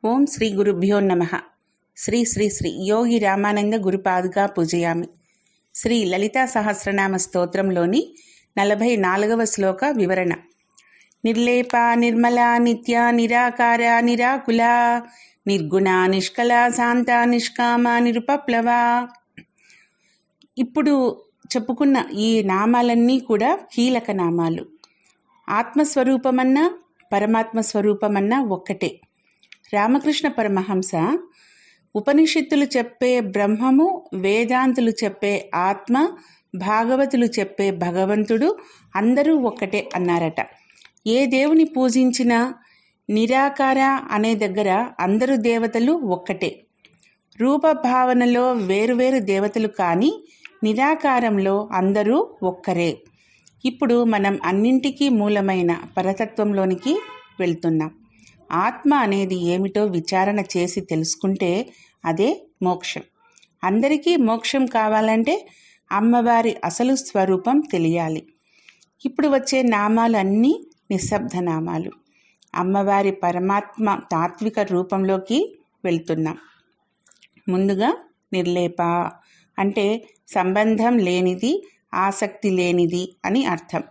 ఓం శ్రీ గురుభ్యో నమః. శ్రీ శ్రీ శ్రీ యోగి రామానంద గురుపాదుగా పూజయామి. శ్రీ లలితా సహస్రనామ స్తోత్రంలోని 44వ శ్లోక వివరణ. నిర్లేప నిర్మల నిత్య నిరాకార నిరాకుల నిర్గుణ నిష్కల శాంత నిష్కామ నిరుపప్లవ. ఇప్పుడు చెప్పుకున్న ఈ నామాలన్నీ కూడా కీలక నామాలు. ఆత్మస్వరూపమన్నా పరమాత్మ స్వరూపమన్నా ఒక్కటే. రామకృష్ణ పరమహంస ఉపనిషత్తులు చెప్పే బ్రహ్మము, వేదాంతులు చెప్పే ఆత్మ, భాగవతులు చెప్పే భగవంతుడు అందరూ ఒక్కటే అన్నారట. ఏ దేవుని పూజించినా నిరాకార అనే దగ్గర అందరూ దేవతలు ఒక్కటే. రూపభావనలో వేరువేరు దేవతలు కానీ నిరాకారంలో అందరూ ఒక్కరే. ఇప్పుడు మనం అన్నింటికీ మూలమైన పరతత్వంలోనికి వెళ్తున్నాం. ఆత్మ అనేది ఏమిటో విచారణ చేసి తెలుసుకుంటే అదే మోక్షం. అందరికీ మోక్షం కావాలంటే అమ్మవారి అసలు స్వరూపం తెలియాలి. ఇప్పుడు వచ్చే నామాలు అన్నీ నిశ్శబ్ద నామాలు. అమ్మవారి పరమాత్మ తాత్విక రూపంలోకి వెళ్తున్నాం. ముందుగా నిర్లేప అంటే సంబంధం లేనిది, ఆసక్తి లేనిది అని అర్థం.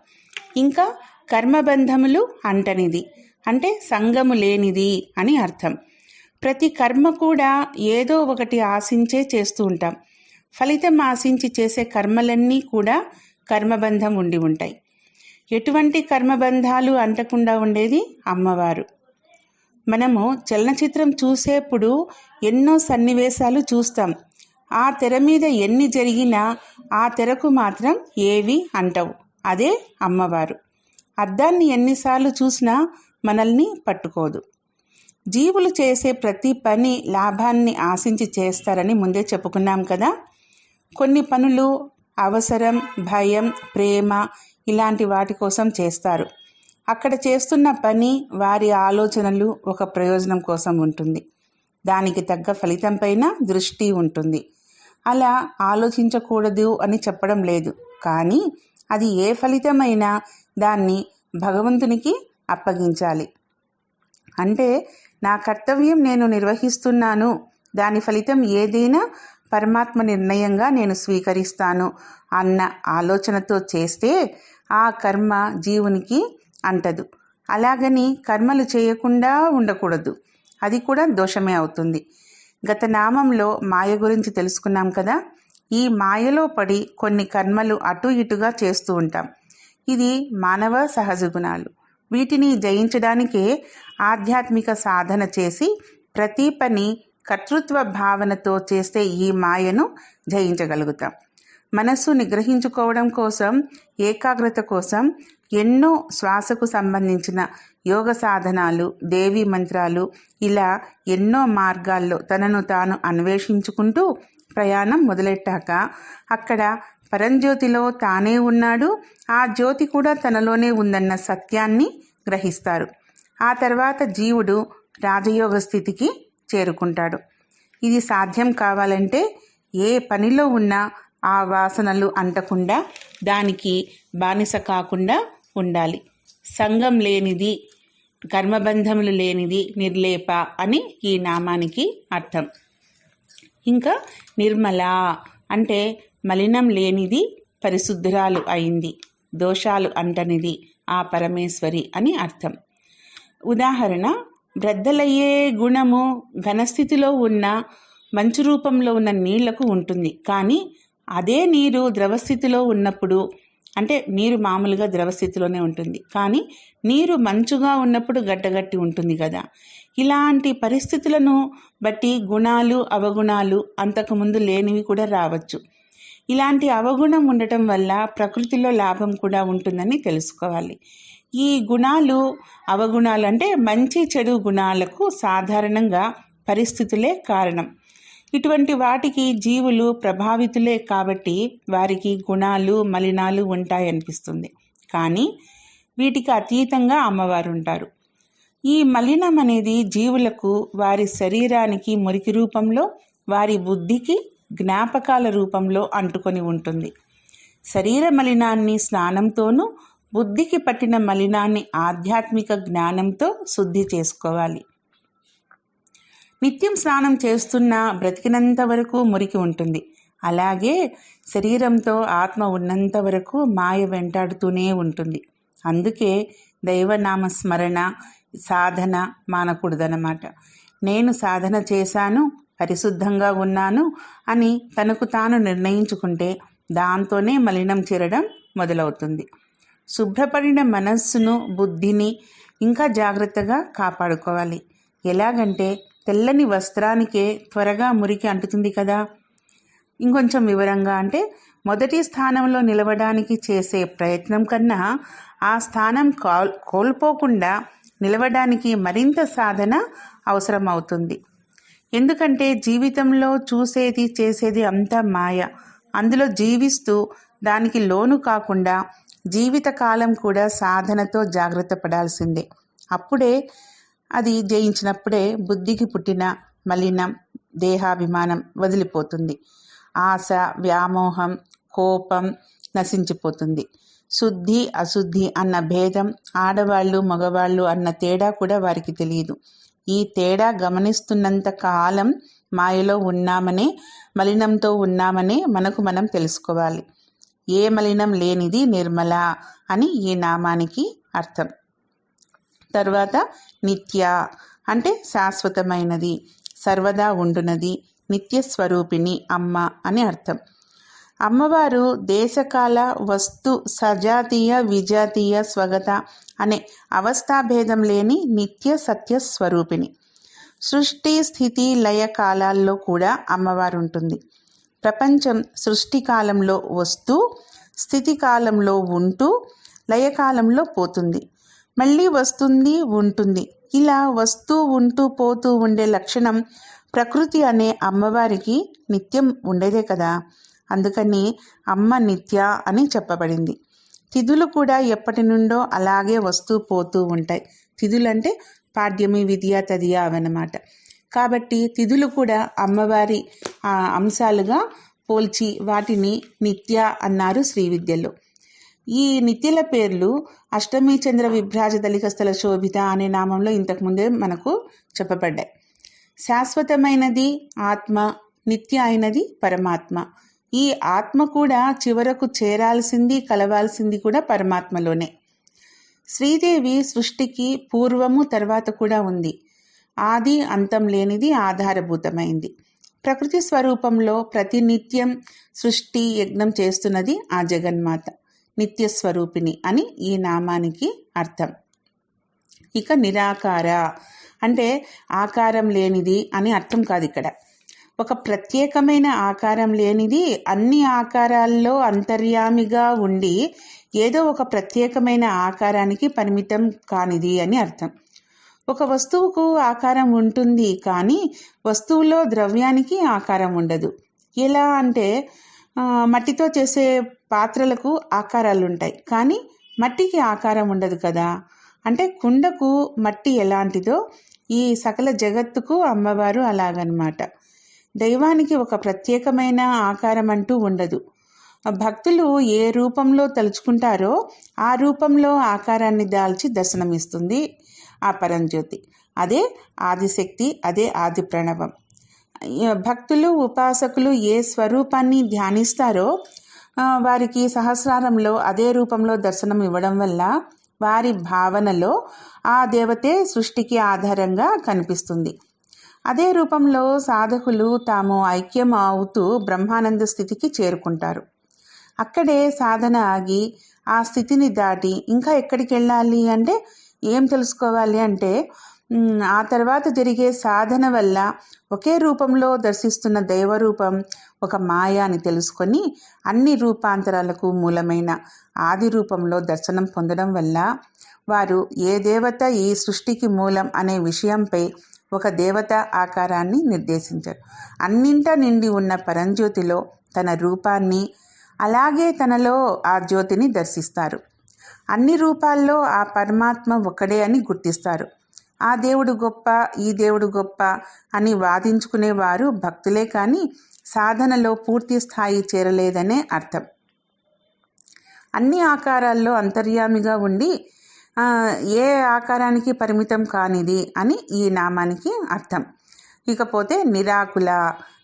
ఇంకా కర్మబంధములు అంటనిది అంటే సంగము లేనిది అని అర్థం. ప్రతి కర్మ కూడా ఏదో ఒకటి ఆశించే చేస్తూ ఉంటాం. ఫలితం ఆశించి చేసే కర్మలన్నీ కూడా కర్మబంధం ఉండి ఉంటాయి. ఎటువంటి కర్మబంధాలు అంటకుండా ఉండేది అమ్మవారు. మనము చలనచిత్రం చూసేప్పుడు ఎన్నో సన్నివేశాలు చూస్తాం. ఆ తెర మీద ఎన్ని జరిగినా ఆ తెరకు మాత్రం ఏవి అంటవు. అదే అమ్మవారు. అద్దాన్ని ఎన్నిసార్లు చూసినా మనల్ని పట్టుకోదు. జీవులు చేసే ప్రతి పని లాభాన్ని ఆశించి చేస్తారని ముందే చెప్పుకున్నాం కదా. కొన్ని పనులు అవసరం, భయం, ప్రేమ ఇలాంటి వాటి కోసం చేస్తారు. అక్కడ చేస్తున్న పని, వారి ఆలోచనలు ఒక ప్రయోజనం కోసం ఉంటుంది. దానికి తగ్గ ఫలితం పైన దృష్టి ఉంటుంది. అలా ఆలోచించకూడదు అని చెప్పడం లేదు, కానీ అది ఏ ఫలితమైనా దాన్ని భగవంతునికి అప్పగించాలి. అంటే నా కర్తవ్యం నేను నిర్వహిస్తున్నాను, దాని ఫలితం ఏదైనా పరమాత్మ నిర్ణయంగా నేను స్వీకరిస్తాను అన్న ఆలోచనతో చేస్తే ఆ కర్మ జీవునికి అంటదు. అలాగని కర్మలు చేయకుండా ఉండకూడదు, అది కూడా దోషమే అవుతుంది. గత నామంలో మాయ గురించి తెలుసుకున్నాం కదా. ఈ మాయలో పడి కొన్ని కర్మలు అటు ఇటుగా చేస్తూ ఉంటాం. ఇది మానవ సహజ గుణాలు. వీటిని జయించడానికే ఆధ్యాత్మిక సాధన చేసి ప్రతి పని కర్తృత్వ భావనతో చేస్తే ఈ మాయను జయించగలుగుతాం. మనస్సు నిగ్రహించుకోవడం కోసం, ఏకాగ్రత కోసం ఎన్నో శ్వాసకు సంబంధించిన యోగ సాధనాలు, దేవీ మంత్రాలు ఇలా ఎన్నో మార్గాల్లో తనను తాను అన్వేషించుకుంటూ ప్రయాణం మొదలెట్టాక అక్కడ పరంజ్యోతిలో తానే ఉన్నాడు, ఆ జ్యోతి కూడా తనలోనే ఉందన్న సత్యాన్ని గ్రహిస్తారు. ఆ తర్వాత జీవుడు రాజయోగ స్థితికి చేరుకుంటాడు. ఇది సాధ్యం కావాలంటే ఏ పనిలో ఉన్నా ఆ వాసనలు అంటకుండా, దానికి బానిస కాకుండా ఉండాలి. సంగం లేనిది, కర్మబంధములు లేనిది నిర్లేప అని ఈ నామానికి అర్థం. ఇంకా నిర్మల అంటే మలినం లేనిది, పరిశుద్ధురాలు అయింది, దోషాలు అంటనిది ఆ పరమేశ్వరి అని అర్థం. ఉదాహరణ, బ్రద్దలయ్యే గుణము ఘనస్థితిలో ఉన్న మంచు రూపంలో ఉన్న నీళ్లకు ఉంటుంది. కానీ అదే నీరు ద్రవస్థితిలో ఉన్నప్పుడు, అంటే నీరు మామూలుగా ద్రవస్థితిలోనే ఉంటుంది, కానీ నీరు మంచుగా ఉన్నప్పుడు గడ్డగట్టి ఉంటుంది కదా. ఇలాంటి పరిస్థితులను బట్టి గుణాలు, అవగుణాలు అంతకుముందు లేనివి కూడా రావచ్చు. ఇలాంటి అవగుణం ఉండటం వల్ల ప్రకృతిలో లాభం కూడా ఉంటుందని తెలుసుకోవాలి. ఈ గుణాలు, అవగుణాలు అంటే మంచి చెడు గుణాలకు సాధారణంగా పరిస్థితులే కారణం. ఇటువంటి వాటికి జీవులు ప్రభావితులే కాబట్టి వారికి గుణాలు, మలినాలు ఉంటాయనిపిస్తుంది. కానీ వీటికి అతీతంగా అమ్మవారు ఉంటారు. ఈ మలినం అనేది జీవులకు వారి శరీరానికి మురికి రూపంలో, వారి బుద్ధికి జ్ఞాపకాల రూపంలో అంటుకొని ఉంటుంది. శరీర మలినాన్ని స్నానంతోనూ, బుద్ధికి పట్టిన మలినాన్ని ఆధ్యాత్మిక జ్ఞానంతో శుద్ధి చేసుకోవాలి. నిత్యం స్నానం చేస్తున్నా బ్రతికినంత వరకు మురికి ఉంటుంది. అలాగే శరీరంతో ఆత్మ ఉన్నంత వరకు మాయ వెంటాడుతూనే ఉంటుంది. అందుకే దైవనామ స్మరణ, సాధన మానకూడదన్నమాట. నేను సాధన చేశాను, పరిశుద్ధంగా ఉన్నాను అని తనకు తాను నిర్ణయించుకుంటే దాంతోనే మలినం చేరడం మొదలవుతుంది. శుభ్రపడిన మనస్సును, బుద్ధిని ఇంకా జాగ్రత్తగా కాపాడుకోవాలి. ఎలాగంటే తెల్లని వస్త్రానికే త్వరగా మురికి అంటుతుంది కదా. ఇంకొంచెం వివరంగా అంటే, మొదటి స్థానంలో నిలవడానికి చేసే ప్రయత్నం కన్నా ఆ స్థానం కోల్పోకుండా నిలవడానికి మరింత సాధన అవసరమవుతుంది. ఎందుకంటే జీవితంలో చూసేది చేసేది అంతా మాయ. అందులో జీవిస్తూ దానికి లోను కాకుండా జీవితకాలం కూడా సాధనతో జాగ్రత్త పడాల్సిందే. అప్పుడే అది జయించినప్పుడే బుద్ధికి పుట్టిన మలినం, దేహాభిమానం వదిలిపోతుంది. ఆశ, వ్యామోహం, కోపం నశించిపోతుంది. శుద్ధి, అశుద్ధి అన్న భేదం, ఆడవాళ్ళు మగవాళ్ళు అన్న తేడా కూడా వారికి తెలియదు. ఈ తేడా గమనిస్తున్నంత కాలం మాయలో ఉన్నామనే, మలినంతో ఉన్నామనే మనకు మనం తెలుసుకోవాలి. ఏ మలినం లేనిది నిర్మల అని ఈ నామానికి అర్థం. తర్వాత నిత్య అంటే శాశ్వతమైనది, సర్వదా ఉండునది, నిత్యస్వరూపిణి అమ్మ అని అర్థం. అమ్మవారు దేశకాల, వస్తు, సజాతీయ, విజాతీయ, స్వగత అనే అవస్థాభేదం లేని నిత్య సత్య స్వరూపిణి. సృష్టి, స్థితి, లయ కాలాల్లో కూడా అమ్మవారు ఉంటుంది. ప్రపంచం సృష్టి కాలంలో వస్తూ, స్థితి కాలంలో ఉంటూ, లయకాలంలో పోతుంది, మళ్ళీ వస్తుంది, ఉంటుంది. ఇలా వస్తూ ఉంటూ పోతూ ఉండే లక్షణం ప్రకృతి అనే అమ్మవారికి నిత్యం ఉండేదే కదా. అందుకని అమ్మ నిత్య అని చెప్పబడింది. తిథులు కూడా ఎప్పటి నుండో అలాగే వస్తూ పోతూ ఉంటాయి. తిథులంటే పాడ్యమి, విద్య, తదియ అవన్నమాట. కాబట్టి తిథులు కూడా అమ్మవారి అంశాలుగా పోల్చి వాటిని నిత్య అన్నారు శ్రీ విద్యలో. ఈ నిత్యల పేర్లు అష్టమి చంద్ర విభ్రాజ దళికస్థల శోభిత అనే నామంలో ఇంతకుముందే మనకు చెప్పబడ్డాయి. శాశ్వతమైనది ఆత్మ, నిత్య అయినది పరమాత్మ. ఈ ఆత్మ కూడా చివరకు చేరాల్సింది, కలవాల్సింది కూడా పరమాత్మలోనే. శ్రీదేవి సృష్టికి పూర్వము తర్వాత కూడా ఉంది. ఆది అంతం లేనిది, ఆధారభూతమైంది. ప్రకృతి స్వరూపంలో ప్రతినిత్యం సృష్టి యజ్ఞం చేస్తున్నది ఆ జగన్మాత, నిత్యస్వరూపిణి అని ఈ నామానికి అర్థం. ఇక నిరాకార అంటే ఆకారం లేనిది అని అర్థం కాదు. ఇక్కడ ఒక ప్రత్యేకమైన ఆకారం లేనిది, అన్ని ఆకారాల్లో అంతర్యామిగా ఉండి ఏదో ఒక ప్రత్యేకమైన ఆకారానికి పరిమితం కానిది అని అర్థం. ఒక వస్తువుకు ఆకారం ఉంటుంది, కానీ వస్తువులో ద్రవ్యానికి ఆకారం ఉండదు. ఎలా అంటే మట్టితో చేసే పాత్రలకు ఆకారాలు ఉంటాయి, కానీ మట్టికి ఆకారం ఉండదు కదా. అంటే కుండకు మట్టి ఎలాంటిదో ఈ సకల జగత్తుకు అమ్మవారు అలాగనమాట. దైవానికి ఒక ప్రత్యేకమైన ఆకారం అంటూ ఉండదు. భక్తులు ఏ రూపంలో తలుచుకుంటారో ఆ రూపంలో ఆకారాన్ని దాల్చి దర్శనమిస్తుంది ఆ పరంజ్యోతి. అదే ఆదిశక్తి, అదే ఆది ప్రణవం. భక్తులు, ఉపాసకులు ఏ స్వరూపాన్ని ధ్యానిస్తారో వారికి సహస్రారంలో అదే రూపంలో దర్శనం ఇవ్వడం వల్ల వారి భావనలో ఆ దేవతే సృష్టికి ఆధారంగా కనిపిస్తుంది. అదే రూపంలో సాధకులు తాము ఐక్యం అవుతూ బ్రహ్మానంద స్థితికి చేరుకుంటారు. అక్కడే సాధన ఆగి ఆ స్థితిని దాటి ఇంకా ఎక్కడికి వెళ్ళాలి అంటే, ఏం తెలుసుకోవాలి అంటే, ఆ తర్వాత జరిగే సాధన వల్ల ఒకే రూపంలో దర్శిస్తున్న దైవరూపం ఒక మాయ అని తెలుసుకొని అన్ని రూపాంతరాలకు మూలమైన ఆది రూపంలో దర్శనం పొందడం వల్ల వారు ఏ దేవత ఈ సృష్టికి మూలం అనే విషయంపై ఒక దేవత ఆకారాన్ని నిర్దేశించారు. అన్నింట నిండి ఉన్న పరంజ్యోతిలో తన రూపాన్ని, అలాగే తనలో ఆ జ్యోతిని దర్శిస్తారు. అన్ని రూపాల్లో ఆ పరమాత్మ ఒక్కడే అని గుర్తిస్తారు. ఆ దేవుడు గొప్ప, ఈ దేవుడు గొప్ప అని వాదించుకునేవారు భక్తులే కానీ సాధనలో పూర్తి స్థాయి చేరలేదనే అర్థం. అన్ని ఆకారాల్లో అంతర్యామిగా ఉండి ఏ ఆకారానికి పరిమితం కానిది అని ఈ నామానికి అర్థం. ఇకపోతే నిరాకుల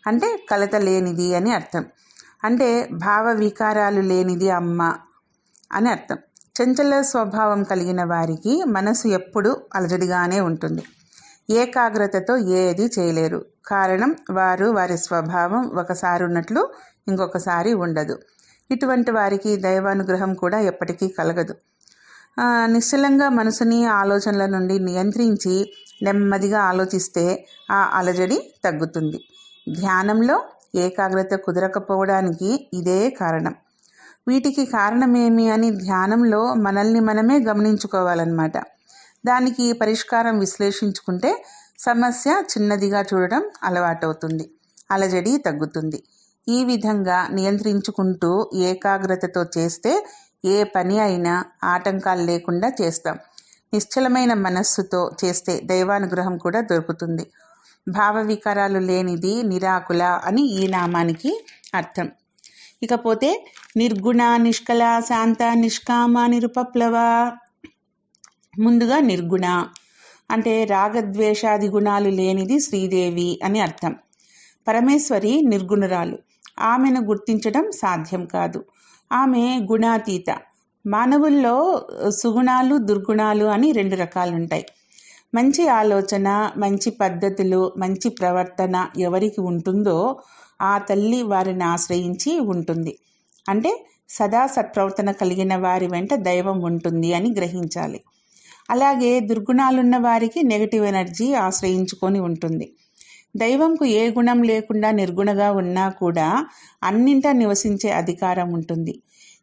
అంటే కలత లేనిది అని అర్థం. అంటే భావ వికారాలు లేనిది అమ్మ అని అర్థం. చంచల స్వభావం కలిగిన వారికి మనసు ఎప్పుడూ అలజడిగానే ఉంటుంది. ఏకాగ్రతతో ఏది చేయలేరు. కారణం వారి స్వభావం ఒకసారి ఉన్నట్లు ఇంకొకసారి ఉండదు. ఇటువంటి వారికి దైవానుగ్రహం కూడా ఎప్పటికీ కలగదు. నిశ్చలంగా మనసుని ఆలోచనల నుండి నియంత్రించి నెమ్మదిగా ఆలోచిస్తే ఆ అలజడి తగ్గుతుంది. ధ్యానంలో ఏకాగ్రత కుదరకపోవడానికి ఇదే కారణం. వీటికి కారణమేమి అని ధ్యానంలో మనల్ని మనమే గమనించుకోవాలన్నమాట. దానికి పరిష్కారం విశ్లేషించుకుంటే సమస్య చిన్నదిగా చూడడం అలవాటవుతుంది, అలజడి తగ్గుతుంది. ఈ విధంగా నియంత్రించుకుంటూ ఏకాగ్రతతో చేస్తే ఏ పని అయినా ఆటంకాలు లేకుండా చేస్తాం. నిశ్చలమైన మనస్సుతో చేస్తే దైవానుగ్రహం కూడా దొరుకుతుంది. భావ వికారాలు లేనిది నిరాకుల అని ఈ నామానికి అర్థం. ఇకపోతే నిర్గుణ, నిష్కల, శాంత, నిష్కామ, నిరుపప్లవ. ముందుగా నిర్గుణ అంటే రాగద్వేషాది గుణాలు లేనిది శ్రీదేవి అని అర్థం. పరమేశ్వరి నిర్గుణురాలు. ఆమెను గుర్తించడం సాధ్యం కాదు. ఆమె గుణాతీత. మానవుల్లో సుగుణాలు, దుర్గుణాలు అని 2 రకాలుంటాయి. మంచి ఆలోచన, మంచి పద్ధతులు, మంచి ప్రవర్తన ఎవరికి ఉంటుందో ఆ తల్లి వారిని ఆశ్రయించి ఉంటుంది. అంటే సదా సత్ప్రవర్తన కలిగిన వారి వెంట దైవం ఉంటుంది అని గ్రహించాలి. అలాగే దుర్గుణాలున్న వారికి నెగటివ్ ఎనర్జీ ఆశ్రయించుకొని ఉంటుంది. దైవంకు ఏ గుణం లేకుండా నిర్గుణగా ఉన్నా కూడా అన్నింటా నివసించే అధికారం ఉంటుంది.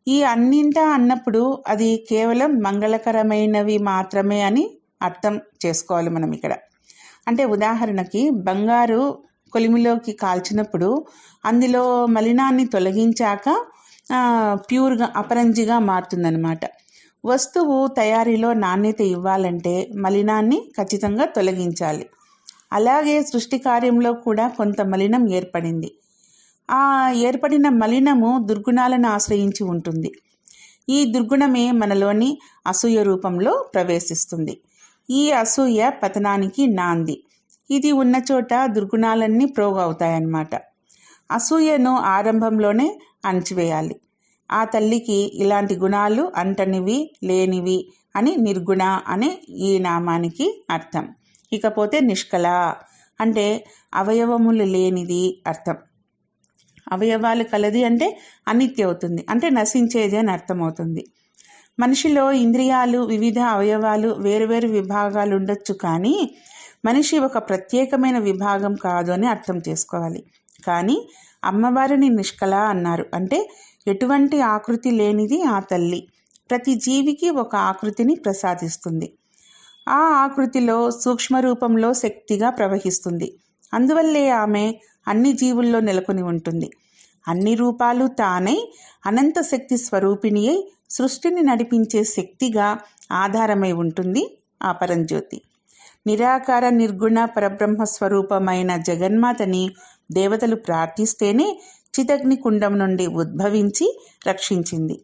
ఈ అన్నింటా అన్నప్పుడు అది కేవలం మంగళకరమైనవి మాత్రమే అని అర్థం చేసుకోవాలి మనం ఇక్కడ. అంటే ఉదాహరణకి బంగారు కొలిమిలోకి కాల్చినప్పుడు అందులో మలినాన్ని తొలగించాక ప్యూర్గా అపరంజిగా మారుతుందన్నమాట. వస్తువు తయారీలో నాణ్యత ఇవ్వాలంటే మలినాన్ని ఖచ్చితంగా తొలగించాలి. అలాగే సృష్టి కార్యంలో కూడా కొంత మలినం ఏర్పడింది. ఆ ఏర్పడిన మలినము దుర్గుణాలను ఆశ్రయించి ఉంటుంది. ఈ దుర్గుణమే మనలోని అసూయ రూపంలో ప్రవేశిస్తుంది. ఈ అసూయ పతనానికి నాంది. ఇది ఉన్న చోట దుర్గుణాలన్నీ ప్రోగవుతాయన్నమాట. అసూయను ఆరంభంలోనే అణచివేయాలి. ఆ తల్లికి ఇలాంటి గుణాలు అంటనివి, లేనివి అని నిర్గుణ అనే ఈ నామానికి అర్థం. ఇకపోతే నిష్కల అంటే అవయవములు లేనిది అర్థం. అవయవాలు కలది అంటే అనిత్య అవుతుంది, అంటే నశించేది అని అర్థమవుతుంది. మనిషిలో ఇంద్రియాలు, వివిధ అవయవాలు, వేరువేరు విభాగాలు ఉండొచ్చు, కానీ మనిషి ఒక ప్రత్యేకమైన విభాగం కాదు అని అర్థం చేసుకోవాలి. కానీ అమ్మవారిని నిష్కల అన్నారు. అంటే ఎటువంటి ఆకృతి లేనిది ఆ తల్లి. ప్రతి జీవికి ఒక ఆకృతిని ప్రసాదిస్తుంది. ఆ ఆకృతిలో సూక్ష్మ రూపంలో శక్తిగా ప్రవహిస్తుంది. అందువల్లే ఆమె అన్ని జీవుల్లో నెలకొని ఉంటుంది. అన్ని రూపాలు తానై అనంత శక్తి స్వరూపిణి అయి సృష్టిని నడిపించే శక్తిగా ఆధారమై ఉంటుంది ఆ పరంజ్యోతి. నిరాకార నిర్గుణ పరబ్రహ్మ స్వరూపమైన జగన్మాతని దేవతలు ప్రార్థిస్తేనే చిదగ్ని కుండం నుండి ఉద్భవించి రక్షించింది.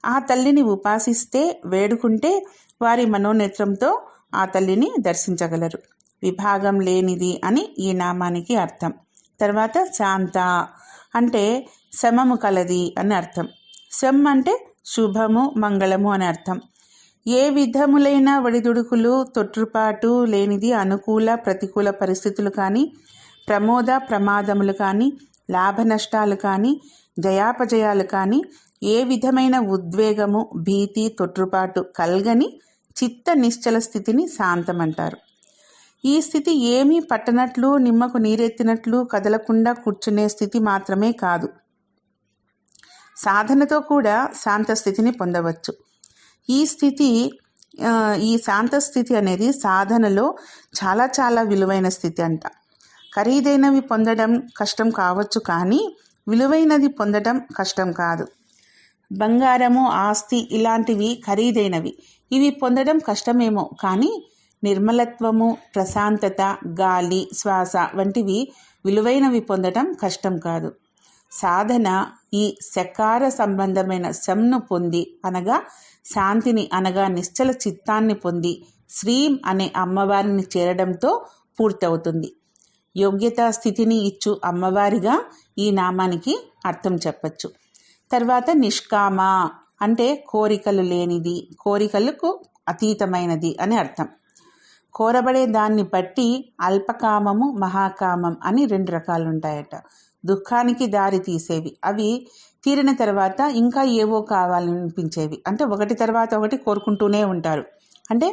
ఆ తల్లిని ఉపాసిస్తే, వేడుకుంటే వారి మనోనేత్రంతో ఆ తల్లిని దర్శించగలరు. విభాగం లేనిది అని ఈ నామానికి అర్థం. తర్వాత శాంత అంటే శమము కలది అని అర్థం. శం అంటే శుభము, మంగళము అని అర్థం. ఏ విధములైన ఒడిదుడుకులు, తొట్టుపాటు లేనిది అనుకూల ప్రతికూల పరిస్థితులు కానీ, ప్రమోద ప్రమాదములు కానీ, లాభ నష్టాలు కానీ, జయాపజయాలు కానీ, ఏ విధమైన ఉద్వేగము, భీతి, తొట్టుపాటు కలగని చిత్త నిశ్చల స్థితిని శాంతమంటారు. ఈ స్థితి ఏమీ పట్టనట్లు, నిమ్మకు నీరెత్తినట్లు కదలకుండా కూర్చునే స్థితి మాత్రమే కాదు, సాధనతో కూడా శాంత స్థితిని పొందవచ్చు. ఈ శాంత స్థితి అనేది సాధనలో చాలా చాలా విలువైన స్థితి అంట. ఖరీదైనవి పొందడం కష్టం కావచ్చు, కానీ విలువైనది పొందడం కష్టం కాదు. బంగారము, ఆస్తి ఇలాంటివి ఖరీదైనవి. ఇవి పొందడం కష్టమేమో, కానీ నిర్మలత్వము, ప్రశాంతత, గాలి, శ్వాస వంటివి విలువైనవి పొందడం కష్టం కాదు. సాధన ఈ సకార సంబంధమైన శంను పొంది, అనగా శాంతిని, అనగా నిశ్చల చిత్తాన్ని పొంది శ్రీం అనే అమ్మవారిని చేరడంతో పూర్తవుతుంది. యోగ్యతా స్థితిని ఇచ్చు అమ్మవారిగా ఈ నామానికి అర్థం చెప్పచ్చు. తర్వాత నిష్కామ అంటే కోరికలు లేనిది, కోరికలకు అతీతమైనది అని అర్థం. కోరబడే దాన్ని బట్టి అల్పకామము, మహాకామం అని 2 రకాలు ఉంటాయట. దుఃఖానికి దారి తీసేవి, అవి తీరిన తర్వాత ఇంకా ఏవో కావాలనిపించేవి, అంటే ఒకటి తర్వాత ఒకటి కోరుకుంటూనే ఉంటారు. అంటే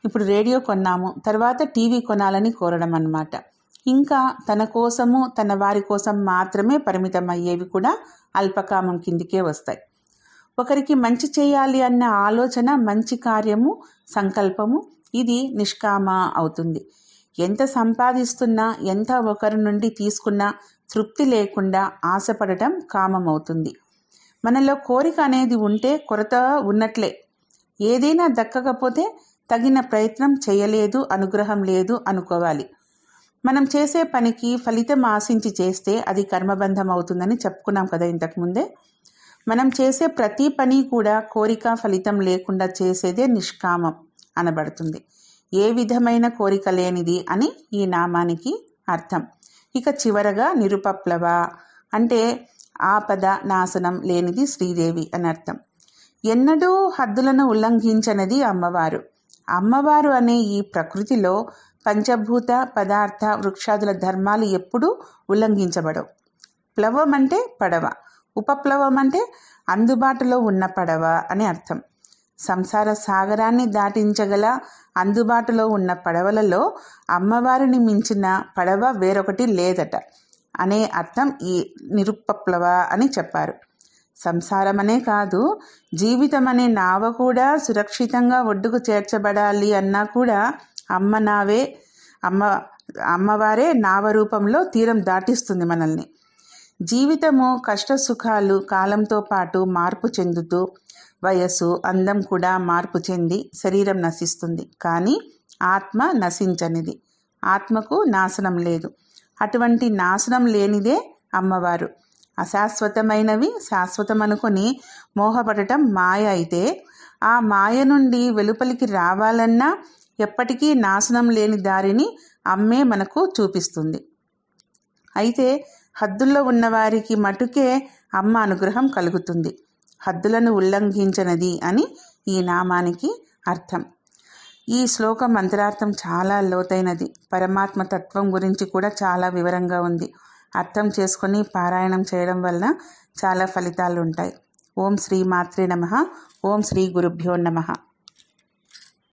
ఇప్పుడు రేడియో కొన్నాము, తర్వాత టీవీ కొనాలని కోరడం అన్నమాట. ఇంకా తన కోసము, తన వారి కోసం మాత్రమే పరిమితం అయ్యేవి కూడా అల్పకామం కిందికే వస్తాయి. ఒకరికి మంచి చేయాలి అన్న ఆలోచన, మంచి కార్యము, సంకల్పము, ఇది నిష్కామ అవుతుంది. ఎంత సంపాదిస్తున్నా, ఎంత ఒకరి నుండి తీసుకున్నా తృప్తి లేకుండా ఆశపడటం కామం అవుతుంది. మనలో కోరిక అనేది ఉంటే కొరత ఉన్నట్లే. ఏదైనా దక్కకపోతే తగిన ప్రయత్నం చేయలేదు, అనుగ్రహం లేదు అనుకోవాలి. మనం చేసే పనికి ఫలితం ఆశించి చేస్తే అది కర్మబంధం అవుతుందని చెప్పుకున్నాం కదా ఇంతకుముందే. మనం చేసే ప్రతి పని కూడా కోరిక ఫలితం లేకుండా చేసేదే నిష్కామం అనబడుతుంది. ఏ విధమైన కోరిక లేనిది అని ఈ నామానికి అర్థం. ఇక చివరగా నిరుపప్లవ అంటే ఆపద నాశనం లేనిది శ్రీదేవి అని అర్థం. ఎన్నడూ హద్దులను ఉల్లంఘించనిది అమ్మవారు. అమ్మవారు అనే ఈ ప్రకృతిలో పంచభూత పదార్థ వృక్షాదుల ధర్మాలు ఎప్పుడూ ఉల్లంఘించబడవు. ప్లవం అంటే పడవ, ఉపప్లవం అంటే అందుబాటులో ఉన్న పడవ అని అర్థం. సంసార సాగరాన్ని దాటించగల అందుబాటులో ఉన్న పడవలలో అమ్మవారిని మించిన పడవ వేరొకటి లేదట అనే అర్థం ఈ నిరుపప్లవ అని చెప్పారు. సంసారమనే కాదు, జీవితం అనే నావ కూడా సురక్షితంగా ఒడ్డుకు చేర్చబడాలి అన్నా కూడా అమ్మవారే నావ రూపంలో తీరం దాటిస్తుంది మనల్ని. జీవితము కష్ట సుఖాలు కాలంతో పాటు మార్పు చెందుతూ, వయస్సు అందం కూడా మార్పు చెంది శరీరం నశిస్తుంది. కానీ ఆత్మ నశించనిది, ఆత్మకు నాశనం లేదు. అటువంటి నాశనం లేనిదే అమ్మవారు. అశాశ్వతమైనవి శాశ్వతమనుకొని మోహపడటం మాయ అయితే, ఆ మాయ నుండి వెలుపలికి రావాలన్నా ఎప్పటికీ నాశనం లేని దారిని అమ్మే మనకు చూపిస్తుంది. అయితే హద్దుల్లో ఉన్నవారికి మటుకే అమ్మ అనుగ్రహం కలుగుతుంది. హద్దులను ఉల్లంఘించనది అని ఈ నామానికి అర్థం. ఈ శ్లోకం మంత్రార్థం చాలా లోతైనది. పరమాత్మ తత్వం గురించి కూడా చాలా వివరంగా ఉంది. అర్థం చేసుకొని పారాయణం చేయడం వలన చాలా ఫలితాలు ఉంటాయి. ఓం శ్రీ మాత్రే నమః. ఓం శ్రీ గురుభ్యో నమః.